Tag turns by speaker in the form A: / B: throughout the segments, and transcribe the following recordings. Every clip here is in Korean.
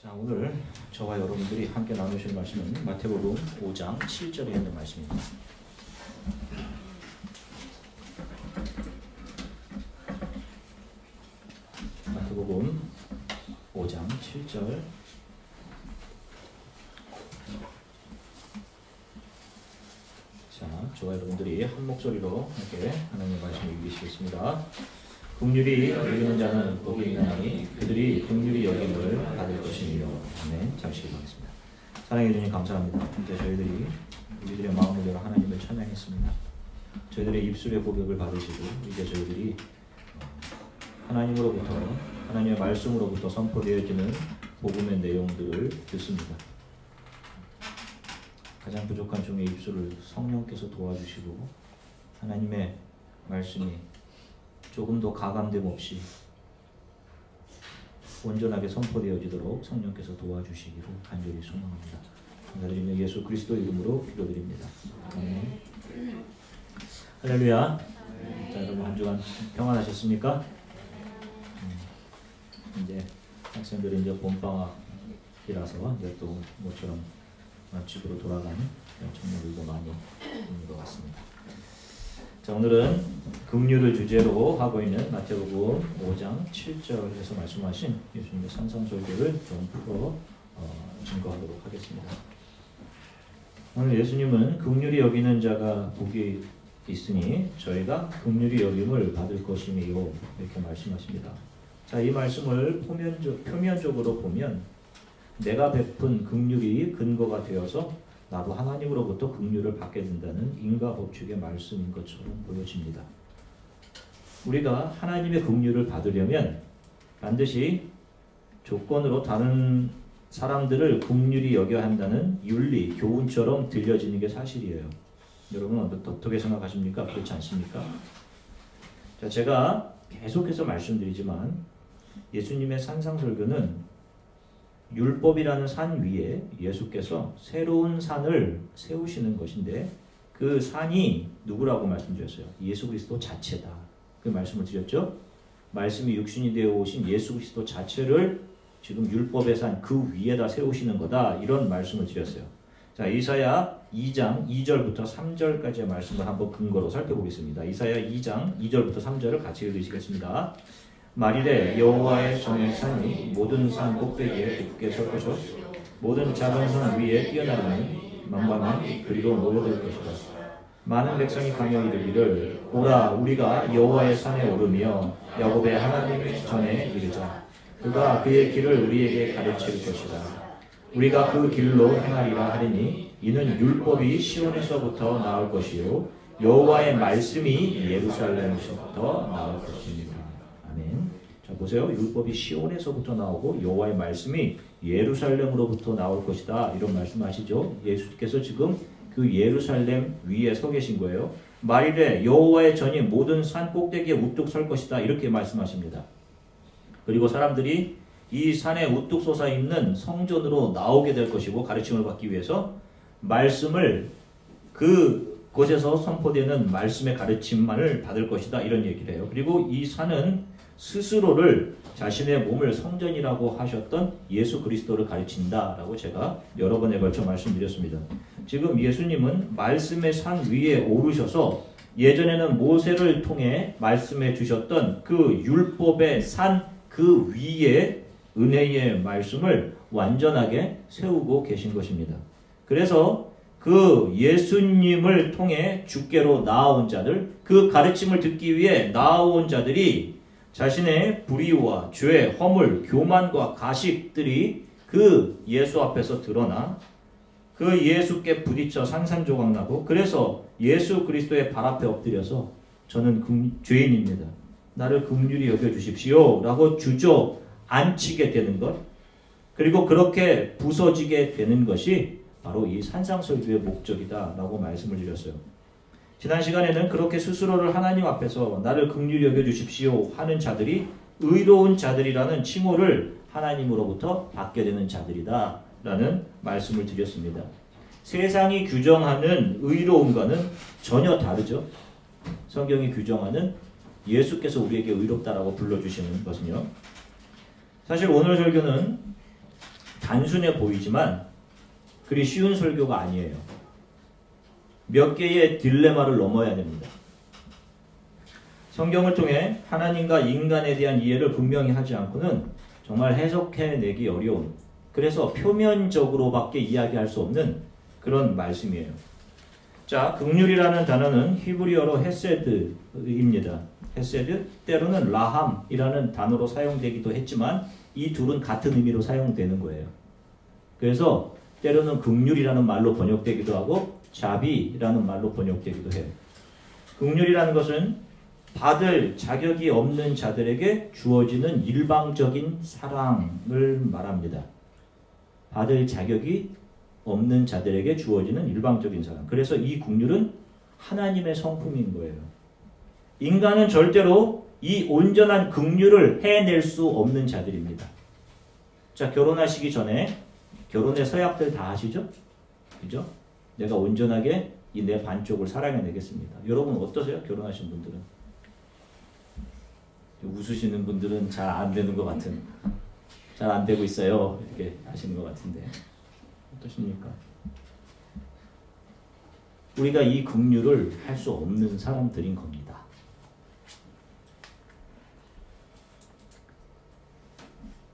A: 자, 오늘 저와 여러분들이 함께 나누실 말씀은 마태복음 5장 7절에 있는 말씀입니다. 마태복음 5장 7절. 자, 저와 여러분들이 한 목소리로 함께 하나님의 말씀을 읽으시겠습니다. 긍휼히 여기는 자는 복이 있나니 그들이 긍휼히 여김을 받을 것이니라. 아멘. 잠시 기도하겠습니다. 사랑해 주님 감사합니다. 이제 저희들이 우리들의 마음을 열어 하나님을 찬양했습니다. 저희들의 입술의 고백을 받으시고 이제 저희들이 하나님으로부터 하나님의 말씀으로부터 선포되어지는 복음의 내용들을 듣습니다. 가장 부족한 종의 입술을 성령께서 도와주시고 하나님의 말씀이 조금 더 가감됨 없이 온전하게 선포되어지도록 성령께서 도와주시기를 간절히 소망합니다. 감사드리며 예수 그리스도 이름으로 기도드립니다. 아멘. 할렐루야. 자, 여러분 한 주간 평안하셨습니까? 이제 학생들이 이제 봄방학이라서 이제 또 모처럼 집으로 돌아가는 청년들도 많이 있는 것 같습니다. 자, 오늘은 긍휼을 주제로 하고 있는 마태복음 5장 7절에서 말씀하신 예수님의 산상설교를 좀 풀어 증거하도록 하겠습니다. 오늘 예수님은 긍휼히 여기는 자가 복이 있으니 저희가 긍휼히 여김을 받을 것이며 이렇게 말씀하십니다. 자, 이 말씀을 표면적으로 보면 내가 베푼 긍휼이 근거가 되어서 나도 하나님으로부터 긍휼을 받게 된다는 인과 법칙의 말씀인 것처럼 보여집니다. 우리가 하나님의 긍휼을 받으려면 반드시 조건으로 다른 사람들을 긍휼히 여겨야 한다는 윤리, 교훈처럼 들려지는 게 사실이에요. 여러분 어떻게 생각하십니까? 그렇지 않습니까? 자, 제가 계속해서 말씀드리지만 예수님의 산상설교는 율법이라는 산 위에 예수께서 새로운 산을 세우시는 것인데 그 산이 누구라고 말씀드렸어요? 예수 그리스도 자체다. 그 말씀을 드렸죠? 말씀이 육신이 되어 오신 예수 그리스도 자체를 지금 율법의 산 그 위에다 세우시는 거다. 이런 말씀을 드렸어요. 자, 이사야 2장 2절부터 3절까지의 말씀을 한번 근거로 살펴보겠습니다. 이사야 2장 2절부터 3절을 같이 읽으시겠습니다. 말이래 여호와의 전의 산이 모든 산 꼭대기에 깊게 설 것이요 모든 작은 산 위에 뛰어나르는 만방이 그리로 모여들 것이다. 많은 백성이 가며 이르기를 오라 우리가 여호와의 산에 오르며 야곱의 하나님의 전에 이르자. 그가 그의 길을 우리에게 가르칠 것이다. 우리가 그 길로 행하리라 하리니 이는 율법이 시온에서부터 나올 것이요 여호와의 말씀이 예루살렘에서부터 나올 것입니다. 아멘. 자, 보세요. 율법이 시온에서부터 나오고 여호와의 말씀이 예루살렘으로부터 나올 것이다. 이런 말씀하시죠. 예수께서 지금 그 예루살렘 위에 서 계신 거예요. 말이래 여호와의 전이 모든 산 꼭대기에 우뚝 설 것이다. 이렇게 말씀하십니다. 그리고 사람들이 이 산에 우뚝 솟아 있는 성전으로 나오게 될 것이고 가르침을 받기 위해서 말씀을 그곳에서 선포되는 말씀의 가르침만을 받을 것이다. 이런 얘기를 해요. 그리고 이 산은 스스로를 자신의 몸을 성전이라고 하셨던 예수 그리스도를 가르친다라고 제가 여러 번에 걸쳐 말씀드렸습니다. 지금 예수님은 말씀의 산 위에 오르셔서 예전에는 모세를 통해 말씀해 주셨던 그 율법의 산 그 위에 은혜의 말씀을 완전하게 세우고 계신 것입니다. 그래서 그 예수님을 통해 주께로 나아온 자들, 그 가르침을 듣기 위해 나아온 자들이 자신의 불의와 죄, 허물, 교만과 가식들이 그 예수 앞에서 드러나 그 예수께 부딪혀 산산조각나고 그래서 예수 그리스도의 발 앞에 엎드려서 저는 죄인입니다. 나를 긍휼히 여겨주십시오 라고 주저앉히게 되는 것, 그리고 그렇게 부서지게 되는 것이 바로 이 산상설교의 목적이다 라고 말씀을 드렸어요. 지난 시간에는 그렇게 스스로를 하나님 앞에서 나를 긍휼히 여겨주십시오 하는 자들이 의로운 자들이라는 칭호를 하나님으로부터 받게 되는 자들이다 라는 말씀을 드렸습니다. 세상이 규정하는 의로움과는 전혀 다르죠. 성경이 규정하는 예수께서 우리에게 의롭다라고 불러주시는 것은요. 사실 오늘 설교는 단순해 보이지만 그리 쉬운 설교가 아니에요. 몇 개의 딜레마를 넘어야 됩니다. 성경을 통해 하나님과 인간에 대한 이해를 분명히 하지 않고는 정말 해석해내기 어려운, 그래서 표면적으로밖에 이야기할 수 없는 그런 말씀이에요. 자, 긍휼이라는 단어는 히브리어로 헤세드입니다. 헤세드, 때로는 라함이라는 단어로 사용되기도 했지만 이 둘은 같은 의미로 사용되는 거예요. 그래서 때로는 긍휼이라는 말로 번역되기도 하고 자비라는 말로 번역되기도 해요. 긍휼이라는 것은 받을 자격이 없는 자들에게 주어지는 일방적인 사랑을 말합니다. 받을 자격이 없는 자들에게 주어지는 일방적인 사랑. 그래서 이 긍휼은 하나님의 성품인 거예요. 인간은 절대로 이 온전한 긍휼을 해낼 수 없는 자들입니다. 자, 결혼하시기 전에 결혼의 서약들 다 하시죠? 그죠? 내가 온전하게 이 내 반쪽을 사랑해내겠습니다. 여러분 어떠세요? 결혼하신 분들은? 웃으시는 분들은 잘 안 되는 것 같은, 잘 안 되고 있어요. 이렇게 하시는 것 같은데 어떠십니까? 우리가 이 긍휼을 할 수 없는 사람들인 겁니다.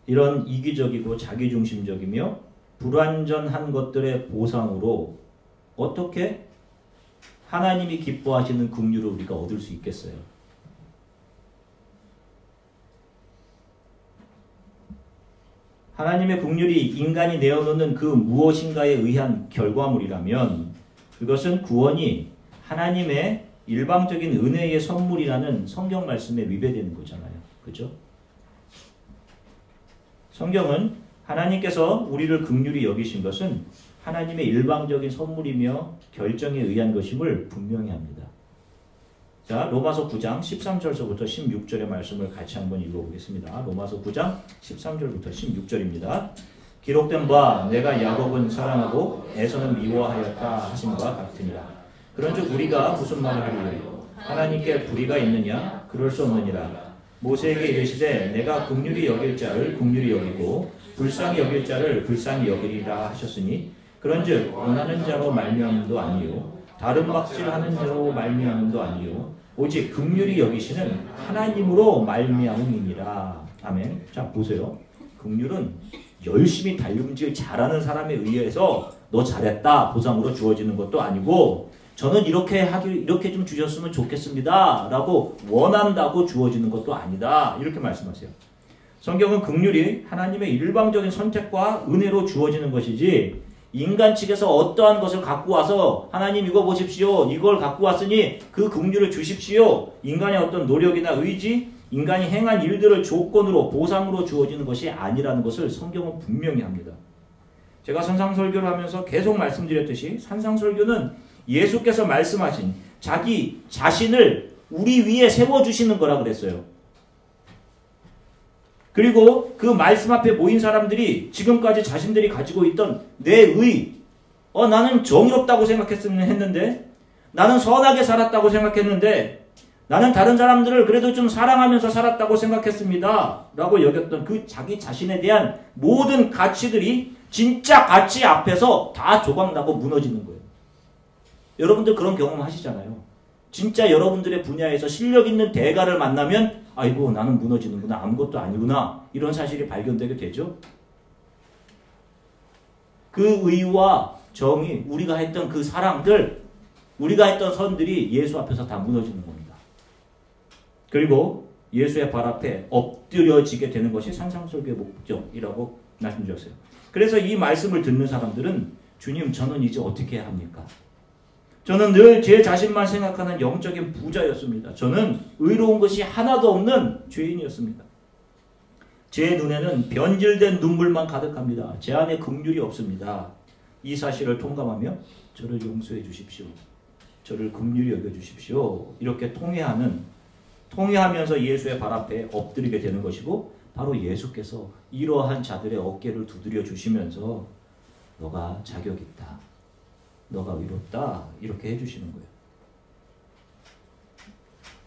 A: 이런 이기적이고 자기중심적이며 불완전한 것들의 보상으로 어떻게 하나님이 기뻐하시는 긍휼을 우리가 얻을 수 있겠어요? 하나님의 긍휼이 인간이 내어놓는 그 무엇인가에 의한 결과물이라면 그것은 구원이 하나님의 일방적인 은혜의 선물이라는 성경 말씀에 위배되는 거잖아요. 그죠? 성경은 하나님께서 우리를 긍휼히 여기신 것은 하나님의 일방적인 선물이며 결정에 의한 것임을 분명히 합니다. 자, 로마서 9장 13절서부터 16절의 말씀을 같이 한번 읽어보겠습니다. 로마서 9장 13절부터 16절입니다. 기록된 바 내가 야곱은 사랑하고 에서는 미워하였다 하심과 같으니라. 그런즉 우리가 무슨 말을 하리요? 하나님께 불의가 있느냐? 그럴 수 없느니라. 모세에게 이르시되 내가 긍휼히 여길 자를 긍휼히 여기고 불쌍히 여길 자를 불쌍히 여기리라 하셨으니 그런즉 원하는 자로 말미암음도 아니요 다른 박질하는 자로 말미암음도 아니요 오직 긍휼히 여기시는 하나님으로 말미암음이니라. 아멘. 자, 보세요. 긍휼은 열심히 달림질 잘하는 사람에 의해서 너 잘했다 보상으로 주어지는 것도 아니고 저는 이렇게 좀 주셨으면 좋겠습니다 라고 원한다고 주어지는 것도 아니다. 이렇게 말씀하세요. 성경은 긍휼이 하나님의 일방적인 선택과 은혜로 주어지는 것이지 인간 측에서 어떠한 것을 갖고 와서 하나님 이거 보십시오. 이걸 갖고 왔으니 그 긍휼을 주십시오. 인간의 어떤 노력이나 의지, 인간이 행한 일들을 조건으로 보상으로 주어지는 것이 아니라는 것을 성경은 분명히 합니다. 제가 산상설교를 하면서 계속 말씀드렸듯이 산상설교는 예수께서 말씀하신 자기 자신을 우리 위에 세워주시는 거라 그랬어요. 그리고 그 말씀 앞에 모인 사람들이 지금까지 자신들이 가지고 있던 내 의, 나는 정의롭다고 생각했는데, 나는 선하게 살았다고 생각했는데, 나는 다른 사람들을 그래도 좀 사랑하면서 살았다고 생각했습니다 라고 여겼던 그 자기 자신에 대한 모든 가치들이 진짜 가치 앞에서 다 조각나고 무너지는 거예요. 여러분들 그런 경험 하시잖아요. 진짜 여러분들의 분야에서 실력 있는 대가를 만나면 아이고 나는 무너지는구나, 아무것도 아니구나, 이런 사실이 발견되게 되죠. 그 의와 정의, 우리가 했던 그 사랑들, 우리가 했던 선들이 예수 앞에서 다 무너지는 겁니다. 그리고 예수의 발 앞에 엎드려지게 되는 것이 산상설교의 목적이라고 말씀드렸어요. 그래서 이 말씀을 듣는 사람들은 주님, 저는 이제 어떻게 해야 합니까? 저는 늘 제 자신만 생각하는 영적인 부자였습니다. 저는 의로운 것이 하나도 없는 죄인이었습니다. 제 눈에는 변질된 눈물만 가득합니다. 제 안에 긍휼이 없습니다. 이 사실을 통감하며 저를 용서해 주십시오. 저를 긍휼히 여겨 주십시오. 이렇게 통회하면서 예수의 발 앞에 엎드리게 되는 것이고, 바로 예수께서 이러한 자들의 어깨를 두드려 주시면서 너가 자격 있다, 너가 의롭다, 이렇게 해주시는 거예요.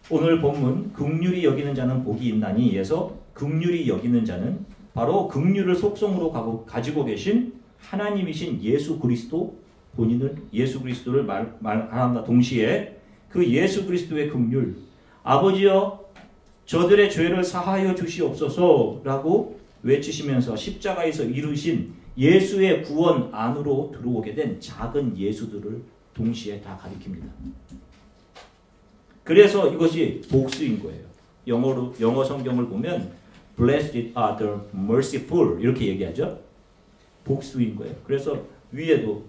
A: 오늘 본문 긍휼히 여기는 자는 복이 있나니에서 긍휼히 여기는 자는 바로 긍휼을 속성으로 가지고 계신 하나님이신 예수 그리스도 본인을 예수 그리스도를 말함과 동시에 그 예수 그리스도의 긍휼 아버지여 저들의 죄를 사하여 주시옵소서라고 외치시면서 십자가에서 이루신 예수의 구원 안으로 들어오게 된 작은 예수들을 동시에 다 가리킵니다. 그래서 이것이 복수인 거예요. 영어 성경을 보면 Blessed are the merciful 이렇게 얘기하죠. 복수인 거예요. 그래서 위에도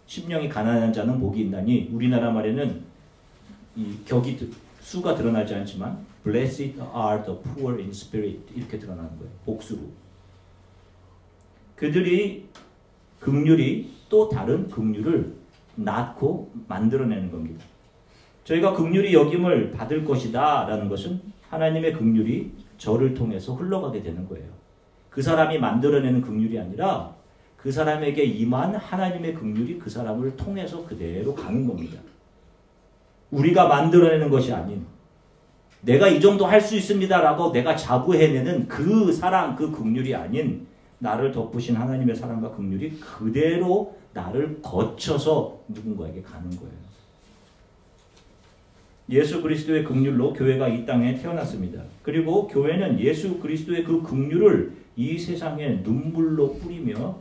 A: 심령이 가난한 자는 복이 있나니 우리나라 말에는 이 격이 수가 드러나지 않지만 Blessed are the poor in spirit 이렇게 드러나는 거예요. 복수로. 그들이 긍휼이 또 다른 긍휼을 낳고 만들어내는 겁니다. 저희가 긍휼이 여김을 받을 것이다 라는 것은 하나님의 긍휼이 저를 통해서 흘러가게 되는 거예요. 그 사람이 만들어내는 긍휼이 아니라 그 사람에게 임한 하나님의 긍휼이 그 사람을 통해서 그대로 가는 겁니다. 우리가 만들어내는 것이 아닌 내가 이 정도 할 수 있습니다라고 내가 자부해내는 그 사랑, 그 긍휼이 아닌 나를 덮으신 하나님의 사랑과 긍휼이 그대로 나를 거쳐서 누군가에게 가는 거예요. 예수 그리스도의 긍휼로 교회가 이 땅에 태어났습니다. 그리고 교회는 예수 그리스도의 그 긍휼을 이 세상에 눈물로 뿌리며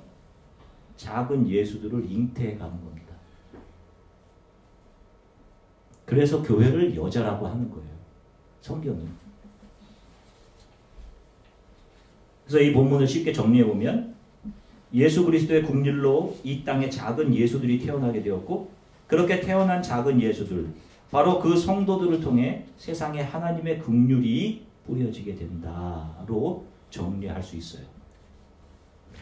A: 작은 예수들을 잉태해 가는 겁니다. 그래서 교회를 여자라고 하는 거예요. 성경이. 그래서 이 본문을 쉽게 정리해 보면 예수 그리스도의 긍휼로 이 땅에 작은 예수들이 태어나게 되었고 그렇게 태어난 작은 예수들 바로 그 성도들을 통해 세상에 하나님의 긍휼이 뿌려지게 된다로 정리할 수 있어요.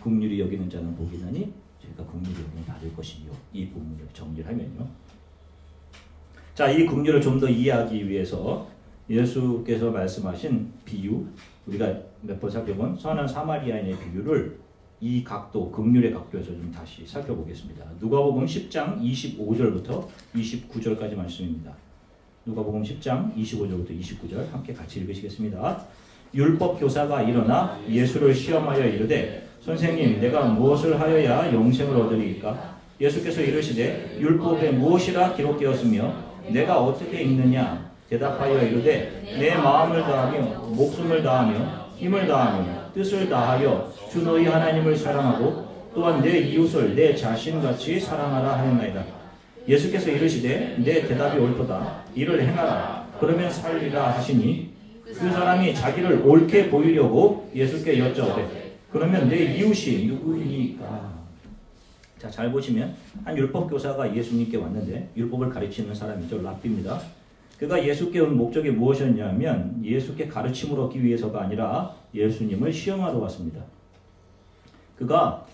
A: 긍휼히 여기는 자는 복이 나니 저희가 긍휼히 여기는 받을 것이요. 이 본문을 정리하면요. 자, 이 긍휼을 좀 더 이해하기 위해서 예수께서 말씀하신 비유, 우리가 몇 번 살펴본 선한 사마리아인의 비유를 이 각도, 긍휼의 각도에서 좀 다시 살펴보겠습니다. 누가복음 10장 25절부터 29절까지 말씀입니다. 누가복음 10장 25절부터 29절 함께 같이 읽으시겠습니다. 율법 교사가 일어나 예수를 시험하여 이르되 선생님 내가 무엇을 하여야 영생을 얻으리이까? 예수께서 이르시되 율법에 무엇이라 기록되었으며 내가 어떻게 읽느냐? 대답하여 이르되 내 마음을 다하며 목숨을 다하며 힘을 다하며 뜻을 다하여 주 너희 하나님을 사랑하고 또한 내 이웃을 내 자신같이 사랑하라 하였나이다. 예수께서 이르시되 내 대답이 옳도다. 이를 행하라. 그러면 살리라 하시니 그 사람이 자기를 옳게 보이려고 예수께 여쭤오되 그러면 내 이웃이 누구이니까? 자, 잘 보시면 한 율법 교사가 예수님께 왔는데 율법을 가르치는 사람이죠. 랍비입니다. 그가 예수께 온 목적이 무엇이었냐면 예수께 가르침을 얻기 위해서가 아니라 예수님을 시험하러 왔습니다. 그가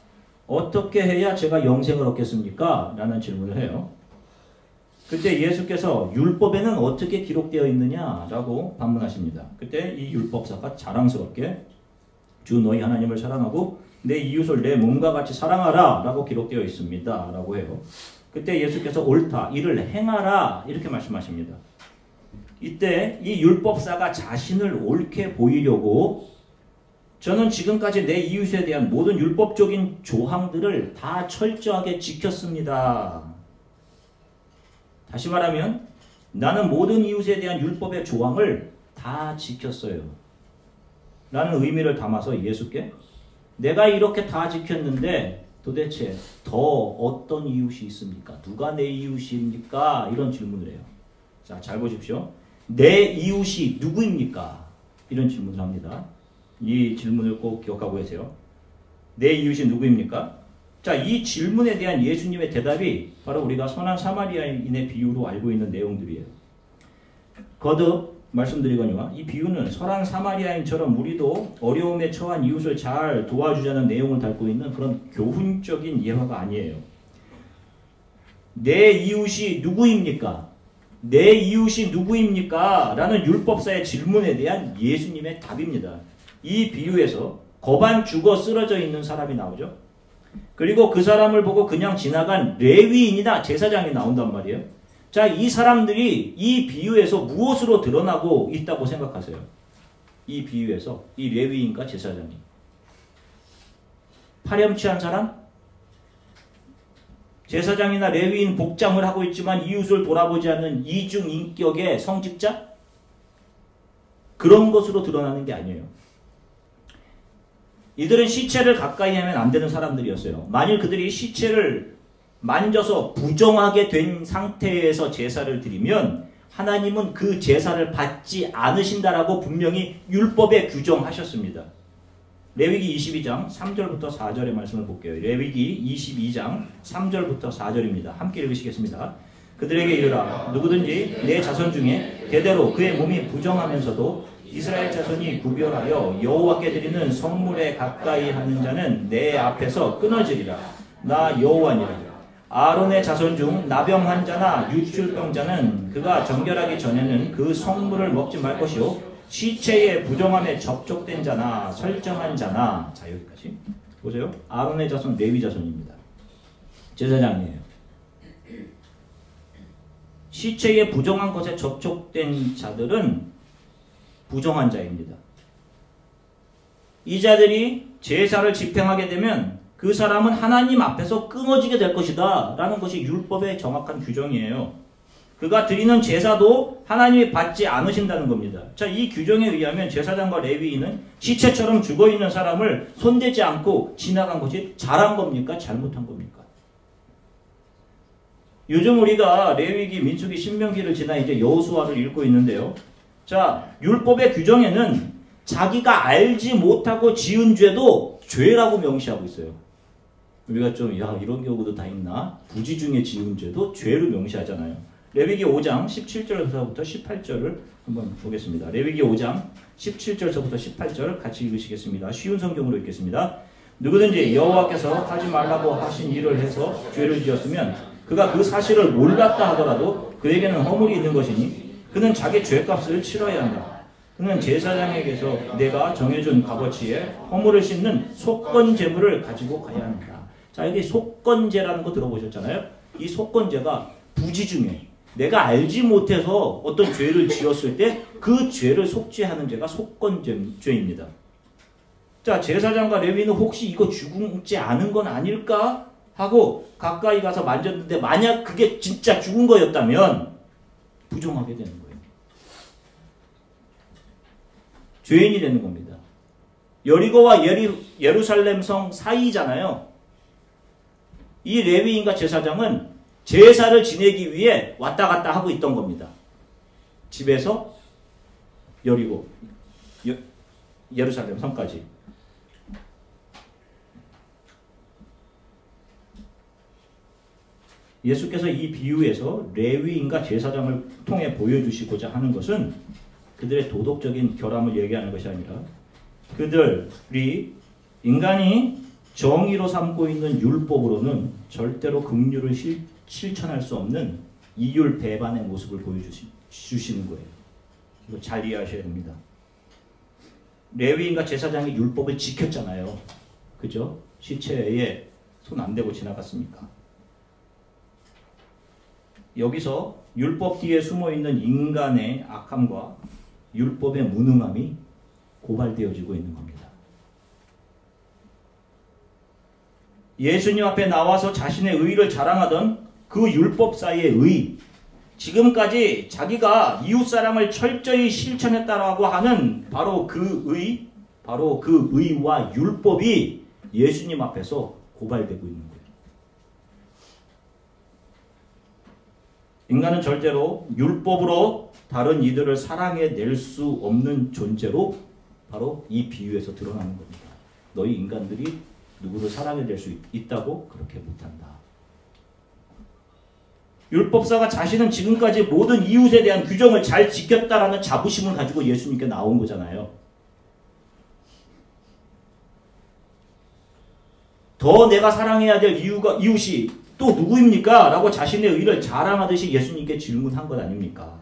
A: 어떻게 해야 제가 영생을 얻겠습니까? 라는 질문을 해요. 그때 예수께서 율법에는 어떻게 기록되어 있느냐? 라고 반문하십니다. 그때 이 율법사가 자랑스럽게 주 너희 하나님을 사랑하고 내 이웃을 내 몸과 같이 사랑하라 라고 기록되어 있습니다. 라고 해요. 그때 예수께서 옳다, 이를 행하라 이렇게 말씀하십니다. 이때 이 율법사가 자신을 옳게 보이려고 저는 지금까지 내 이웃에 대한 모든 율법적인 조항들을 다 철저하게 지켰습니다. 다시 말하면 나는 모든 이웃에 대한 율법의 조항을 다 지켰어요. 라는 의미를 담아서 예수께 내가 이렇게 다 지켰는데 도대체 더 어떤 이웃이 있습니까? 누가 내 이웃입니까? 이런 질문을 해요. 자, 잘 보십시오. 내 이웃이 누구입니까? 이런 질문을 합니다. 이 질문을 꼭 기억하고 계세요. 내 이웃이 누구입니까? 자, 이 질문에 대한 예수님의 대답이 바로 우리가 선한 사마리아인의 비유로 알고 있는 내용들이에요. 거듭 말씀드리거니와 이 비유는 선한 사마리아인처럼 우리도 어려움에 처한 이웃을 잘 도와주자는 내용을 담고 있는 그런 교훈적인 예화가 아니에요. 내 이웃이 누구입니까? 내 이웃이 누구입니까? 라는 율법사의 질문에 대한 예수님의 답입니다. 이 비유에서 거반 죽어 쓰러져 있는 사람이 나오죠. 그리고 그 사람을 보고 그냥 지나간 레위인이나 제사장이 나온단 말이에요. 자, 이 사람들이 이 비유에서 무엇으로 드러나고 있다고 생각하세요? 이 비유에서 이 레위인과 제사장이 파렴치한 사람? 제사장이나 레위인 복장을 하고 있지만 이웃을 돌아보지 않는 이중인격의 성직자? 그런 것으로 드러나는 게 아니에요. 이들은 시체를 가까이 하면 안 되는 사람들이었어요. 만일 그들이 시체를 만져서 부정하게 된 상태에서 제사를 드리면 하나님은 그 제사를 받지 않으신다라고 분명히 율법에 규정하셨습니다. 레위기 22장 3절부터 4절의 말씀을 볼게요. 레위기 22장 3절부터 4절입니다. 함께 읽으시겠습니다. 그들에게 이르라. 누구든지 내 자손 중에 대대로 그의 몸이 부정하면서도 이스라엘 자손이 구별하여 여호와께 드리는 성물에 가까이 하는 자는 내 앞에서 끊어지리라. 나 여호와니라. 아론의 자손 중 나병한 자나 유출병자는 그가 정결하기 전에는 그 성물을 먹지 말 것이요 시체의 부정함에 접촉된 자나 설정한 자나. 자, 여기까지 보세요. 아론의 자손 레위 자손입니다. 제사장이에요. 시체의 부정한 것에 접촉된 자들은 부정한 자입니다. 이 자들이 제사를 집행하게 되면 그 사람은 하나님 앞에서 끊어지게 될 것이다 라는 것이 율법의 정확한 규정이에요. 그가 드리는 제사도 하나님이 받지 않으신다는 겁니다. 자, 이 규정에 의하면 제사장과 레위인은 시체처럼 죽어있는 사람을 손대지 않고 지나간 것이 잘한 겁니까? 잘못한 겁니까? 요즘 우리가 레위기, 민수기, 신명기를 지나 이제 여호수아를 읽고 있는데요. 자, 율법의 규정에는 자기가 알지 못하고 지은 죄도 죄라고 명시하고 있어요. 우리가 좀 이런 경우도 다 있나? 부지 중에 지은 죄도 죄로 명시하잖아요. 레위기 5장 17절부터 18절을 한번 보겠습니다. 레위기 5장 17절부터 18절 같이 읽으시겠습니다. 쉬운 성경으로 읽겠습니다. 누구든지 여호와께서 하지 말라고 하신 일을 해서 죄를 지었으면 그가 그 사실을 몰랐다 하더라도 그에게는 허물이 있는 것이니 그는 자기 죄값을 치러야 한다. 그는 제사장에게서 내가 정해준 값어치에 허물을 씻는 속건제물을 가지고 가야 한다. 자, 여기 속건제라는 거 들어보셨잖아요. 이 속건제가 부지 중에 내가 알지 못해서 어떤 죄를 지었을 때 그 죄를 속죄하는 죄가 속건죄입니다. 자, 제사장과 레위는 혹시 이거 죽지 않은 건 아닐까 하고 가까이 가서 만졌는데 만약 그게 진짜 죽은 거였다면 부정하게 되는 거예요. 죄인이 되는 겁니다. 여리고와 예루살렘 성 사이잖아요. 이 레위인과 제사장은 제사를 지내기 위해 왔다 갔다 하고 있던 겁니다. 집에서 여리고 예루살렘 성까지. 예수께서 이 비유에서 레위인과 제사장을 통해 보여주시고자 하는 것은 그들의 도덕적인 결함을 얘기하는 것이 아니라 그들이 인간이 정의로 삼고 있는 율법으로는 절대로 긍휼을 실천할 수 없는 이율 배반의 모습을 보여주시는 거예요. 이거 잘 이해하셔야 됩니다. 레위인과 제사장이 율법을 지켰잖아요. 그죠? 시체에 손 안 대고 지나갔으니까. 여기서 율법 뒤에 숨어있는 인간의 악함과 율법의 무능함이 고발되어지고 있는 겁니다. 예수님 앞에 나와서 자신의 의를 자랑하던 그 율법사의 의, 지금까지 자기가 이웃사랑을 철저히 실천했다라고 하는 바로 그 의와 율법이 예수님 앞에서 고발되고 있는 거예요. 인간은 절대로 율법으로 다른 이들을 사랑해낼 수 없는 존재로 바로 이 비유에서 드러나는 겁니다. 너희 인간들이 누구를 사랑해낼 수 있다고 그렇게 못한다. 율법사가 자신은 지금까지 모든 이웃에 대한 규정을 잘 지켰다라는 자부심을 가지고 예수님께 나온 거잖아요. 더 내가 사랑해야 될 이웃이 또 누구입니까? 라고 자신의 의를 자랑하듯이 예수님께 질문한 것 아닙니까?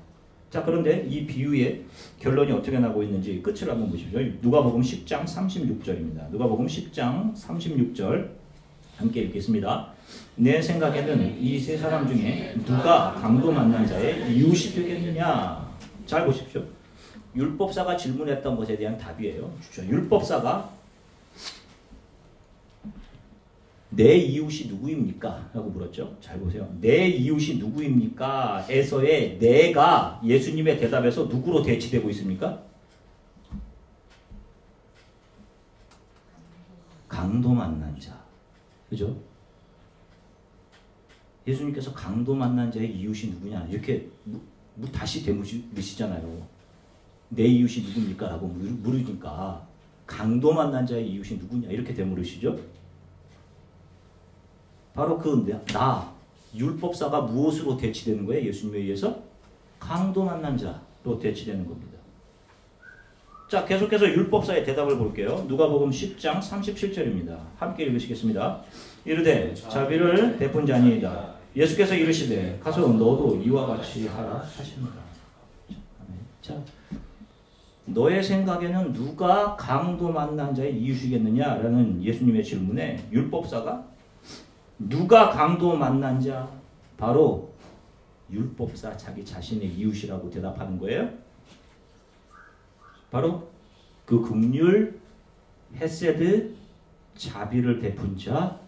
A: 자, 그런데 이 비유의 결론이 어떻게 나고 있는지 끝을 한번 보십시오. 누가복음 10장 36절입니다. 누가복음 10장 36절 함께 읽겠습니다. 내 생각에는 이 세 사람 중에 누가 강도 만난 자의 이웃이 되겠느냐? 잘 보십시오. 율법사가 질문했던 것에 대한 답이에요. 율법사가 내 이웃이 누구입니까? 라고 물었죠. 잘 보세요. 내 이웃이 누구입니까? 에서의 내가 예수님의 대답에서 누구로 대치되고 있습니까? 강도 만난 자. 그죠? 예수님께서 강도 만난 자의 이웃이 누구냐 이렇게 다시 되물으시잖아요. 내 이웃이 누굽니까? 라고 물으니까 강도 만난 자의 이웃이 누구냐 이렇게 되물으시죠. 바로 나 율법사가 무엇으로 대치되는 거예요? 예수님에 의해서 강도 만난 자로 대치되는 겁니다. 자, 계속해서 율법사의 대답을 볼게요. 누가복음 10장 37절입니다. 함께 읽으시겠습니다. 이르되 자비를 베푼 자니이다. 예수께서 이르시되 가서 너도 이와 같이 하라 하시니라. 자, 너의 생각에는 누가 강도 만난 자의 이웃이겠느냐라는 예수님의 질문에 율법사가 누가 강도 만난 자? 바로 율법사 자기 자신의 이웃이라고 대답하는 거예요. 바로 그 긍휼, 헤세드, 자비를 베푼 자,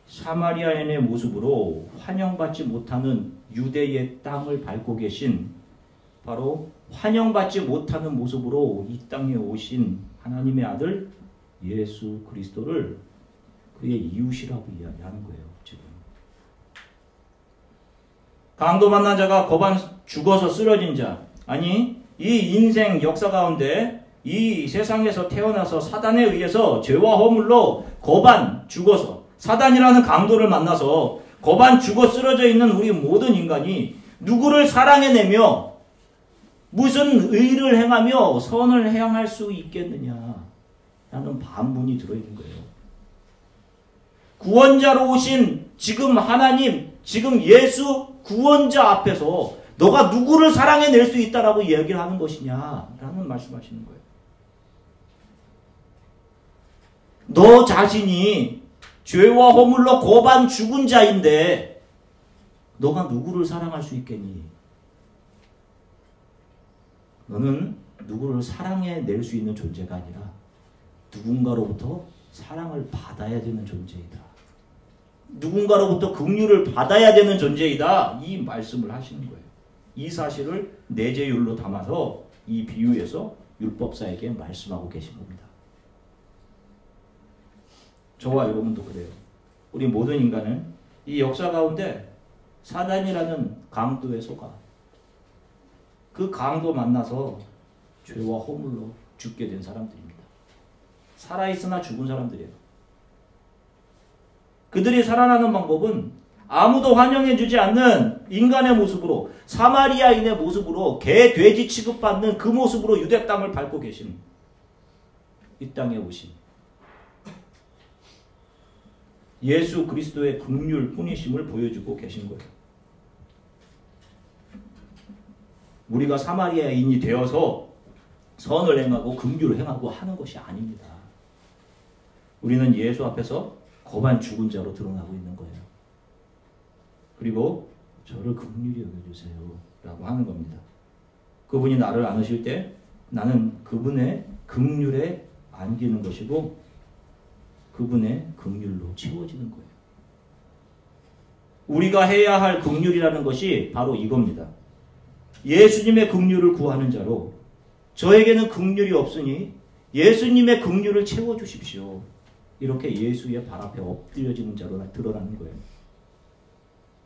A: 사마리아인의 모습으로 환영받지 못하는 유대의 땅을 밟고 계신 바로 환영받지 못하는 모습으로 이 땅에 오신 하나님의 아들 예수 그리스도를 그의 이웃이라고 이야기하는 거예요. 지금 강도 만난 자가 거반 죽어서 쓰러진 자, 아니 이 인생 역사 가운데 이 세상에서 태어나서 사단에 의해서 죄와 허물로 거반 죽어서 사단이라는 강도를 만나서 거반 죽어 쓰러져 있는 우리 모든 인간이 누구를 사랑해내며 무슨 의를 행하며 선을 행할 수 있겠느냐 라는 반문이 들어있는 거예요. 구원자로 오신 지금 하나님, 지금 예수 구원자 앞에서 너가 누구를 사랑해낼 수 있다라고 이야기를 하는 것이냐라는 말씀하시는 거예요. 너 자신이 죄와 허물로 거반 죽은 자인데 너가 누구를 사랑할 수 있겠니? 너는 누구를 사랑해낼 수 있는 존재가 아니라 누군가로부터 사랑을 받아야 되는 존재이다. 누군가로부터 긍휼을 받아야 되는 존재이다. 이 말씀을 하시는 거예요. 이 사실을 내재율로 담아서 이 비유에서 율법사에게 말씀하고 계신 겁니다. 저와 여러분도 그래요. 우리 모든 인간은 이 역사 가운데 사단이라는 강도에 속아 그 강도 만나서 죄와 허물로 죽게 된 사람들입니다. 살아있으나 죽은 사람들이에요. 그들이 살아나는 방법은 아무도 환영해주지 않는 인간의 모습으로 사마리아인의 모습으로 개, 돼지 취급받는 그 모습으로 유대 땅을 밟고 계신 이 땅에 오신 예수 그리스도의 긍휼 뿐이심을 보여주고 계신 거예요. 우리가 사마리아인이 되어서 선을 행하고 긍휼을 행하고 하는 것이 아닙니다. 우리는 예수 앞에서 거반 죽은 자로 드러나고 있는 거예요. 그리고 저를 긍휼히 여겨주세요 라고 하는 겁니다. 그분이 나를 안으실 때 나는 그분의 긍휼에 안기는 것이고 그분의 긍휼로 채워지는 거예요. 우리가 해야 할 긍휼이라는 것이 바로 이겁니다. 예수님의 긍휼을 구하는 자로 저에게는 긍휼이 없으니 예수님의 긍휼을 채워주십시오. 이렇게 예수의 발 앞에 엎드려지는 자로 드러나는 거예요.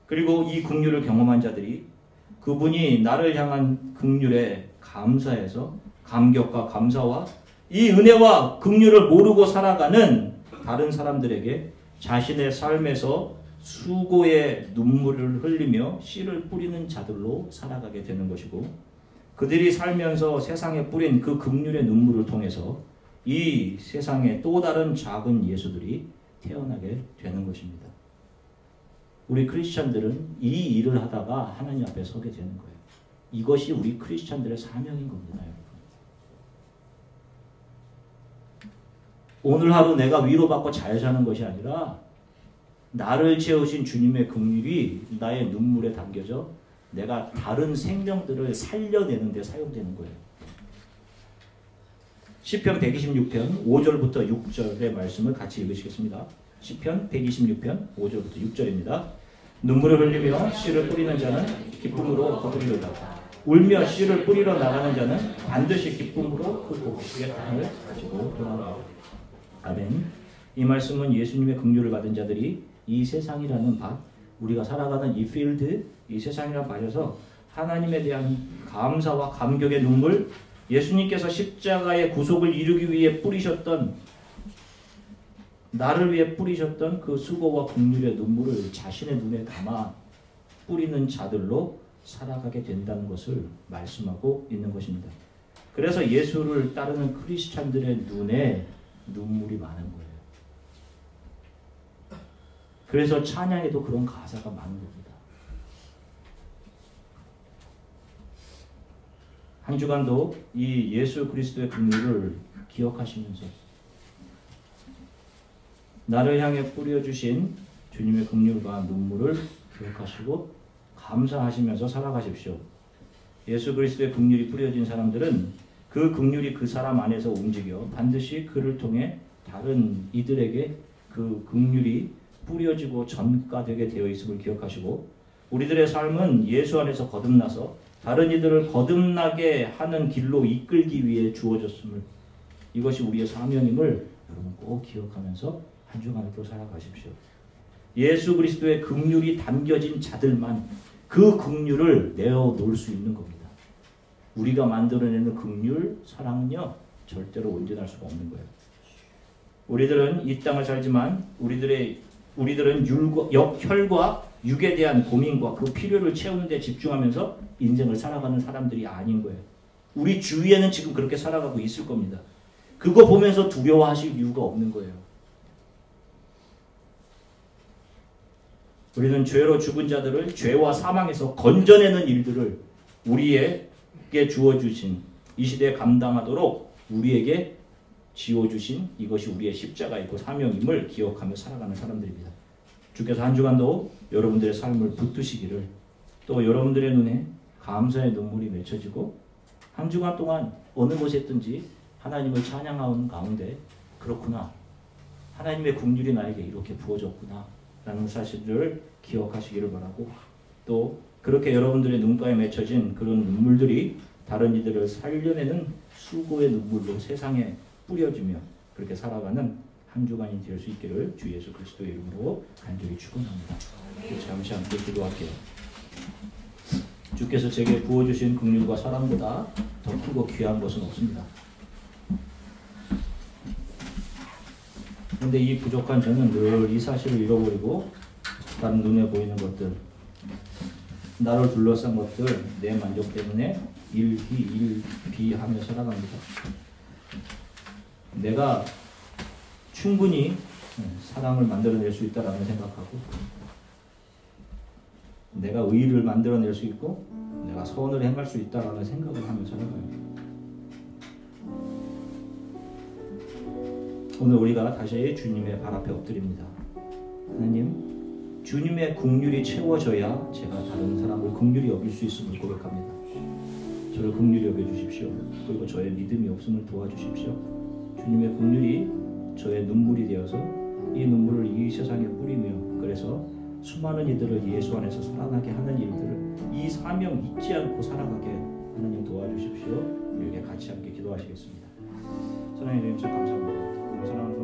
A: 그리고 이 긍휼을 경험한 자들이 그분이 나를 향한 긍휼에 감사해서 감격과 감사와 이 은혜와 긍휼을 모르고 살아가는 다른 사람들에게 자신의 삶에서 수고의 눈물을 흘리며 씨를 뿌리는 자들로 살아가게 되는 것이고 그들이 살면서 세상에 뿌린 그 긍휼의 눈물을 통해서 이 세상에 또 다른 작은 예수들이 태어나게 되는 것입니다. 우리 크리스찬들은 이 일을 하다가 하나님 앞에 서게 되는 거예요. 이것이 우리 크리스찬들의 사명인 겁니다. 여러분. 오늘 하루 내가 위로받고 잘 사는 것이 아니라 나를 채우신 주님의 긍휼이 나의 눈물에 담겨져 내가 다른 생명들을 살려내는 데 사용되는 거예요. 시편 126편 5절부터 6절의 말씀을 같이 읽으시겠습니다. 시편 126편 5절부터 6절입니다. 눈물을 흘리며 씨를 뿌리는 자는 기쁨으로 거두리로다. 울며 씨를 뿌리러 나가는 자는 반드시 기쁨으로 그 곡식의 땅을 가지고 돌아오리라. 아멘. 이 말씀은 예수님의 긍휼을 받은 자들이 이 세상이라는 밭, 우리가 살아가는 이 필드, 이 세상이라는 밭에서 하나님에 대한 감사와 감격의 눈물, 예수님께서 십자가의 구속을 이루기 위해 뿌리셨던, 나를 위해 뿌리셨던 그 수고와 긍휼의 눈물을 자신의 눈에 담아 뿌리는 자들로 살아가게 된다는 것을 말씀하고 있는 것입니다. 그래서 예수를 따르는 크리스찬들의 눈에 눈물이 많은 거예요. 그래서 찬양에도 그런 가사가 많은 겁니다. 한 주간도 이 예수 그리스도의 긍휼을 기억하시면서 나를 향해 뿌려주신 주님의 긍휼과 눈물을 기억하시고 감사하시면서 살아가십시오. 예수 그리스도의 긍휼이 뿌려진 사람들은 그 긍휼이 그 사람 안에서 움직여 반드시 그를 통해 다른 이들에게 그 긍휼이 뿌려지고 전가되게 되어 있음을 기억하시고, 우리들의 삶은 예수 안에서 거듭나서 다른 이들을 거듭나게 하는 길로 이끌기 위해 주어졌음을, 이것이 우리의 사명임을 여러분 꼭 기억하면서 한 주간도 살아가십시오. 예수 그리스도의 긍휼이 담겨진 자들만 그 긍휼을 내어놓을 수 있는 겁니다. 우리가 만들어내는 긍휼, 사랑은요 절대로 온전할 수가 없는 거예요. 우리들은 이 땅을 살지만 우리들은 혈과 육에 대한 고민과 그 필요를 채우는 데 집중하면서 인생을 살아가는 사람들이 아닌 거예요. 우리 주위에는 지금 그렇게 살아가고 있을 겁니다. 그거 보면서 두려워하실 이유가 없는 거예요. 우리는 죄로 죽은 자들을 죄와 사망에서 건져내는 일들을 우리에게 주어주신, 이 시대에 감당하도록 우리에게 지어주신, 이것이 우리의 십자가이고 사명임을 기억하며 살아가는 사람들입니다. 주께서 한 주간도 여러분들의 삶을 붙드시기를, 또 여러분들의 눈에 감사의 눈물이 맺혀지고 한 주간 동안 어느 곳에 있든지 하나님을 찬양하는 가운데 그렇구나, 하나님의 긍휼이 나에게 이렇게 부어졌구나 라는 사실을 기억하시기를 바라고, 또 그렇게 여러분들의 눈가에 맺혀진 그런 눈물들이 다른 이들을 살려내는 수고의 눈물로 세상에 뿌려지며 그렇게 살아가는 한 주간이 될 수 있기를 주 예수 그리스도의 이름으로 간절히 축원합니다. 잠시 함께 기도할게요. 주께서 제게 부어주신 긍휼과 사랑보다 더 크고 귀한 것은 없습니다. 그런데 이 부족한 저는 늘 이 사실을 잃어버리고 다른 눈에 보이는 것들, 나를 둘러싼 것들, 내 만족 때문에 일비하며 살아갑니다. 내가 충분히 사랑을 만들어낼 수 있다라는 생각하고, 내가 의를 만들어낼 수 있고 내가 선을 행할 수 있다라는 생각을 하며 살아가요. 오늘 우리가 다시 주님의 발 앞에 엎드립니다. 하나님, 주님의 긍휼이 채워져야 제가 다른 사람을 긍휼히 여길 수 있음을 고백합니다. 저를 긍휼히 여겨주십시오. 그리고 저의 믿음이 없음을 도와주십시오. 주님의 긍휼이 저의 눈물이 되어서 이 눈물을 이 세상에 뿌리며, 그래서 수많은 이들을 예수 안에서 살아나게 하는 일들을, 이 사명 잊지 않고 살아가게 하나님 도와주십시오. 우리에게 같이 함께 기도하시겠습니다. 사랑의 주님, 감사합니다. 사랑하는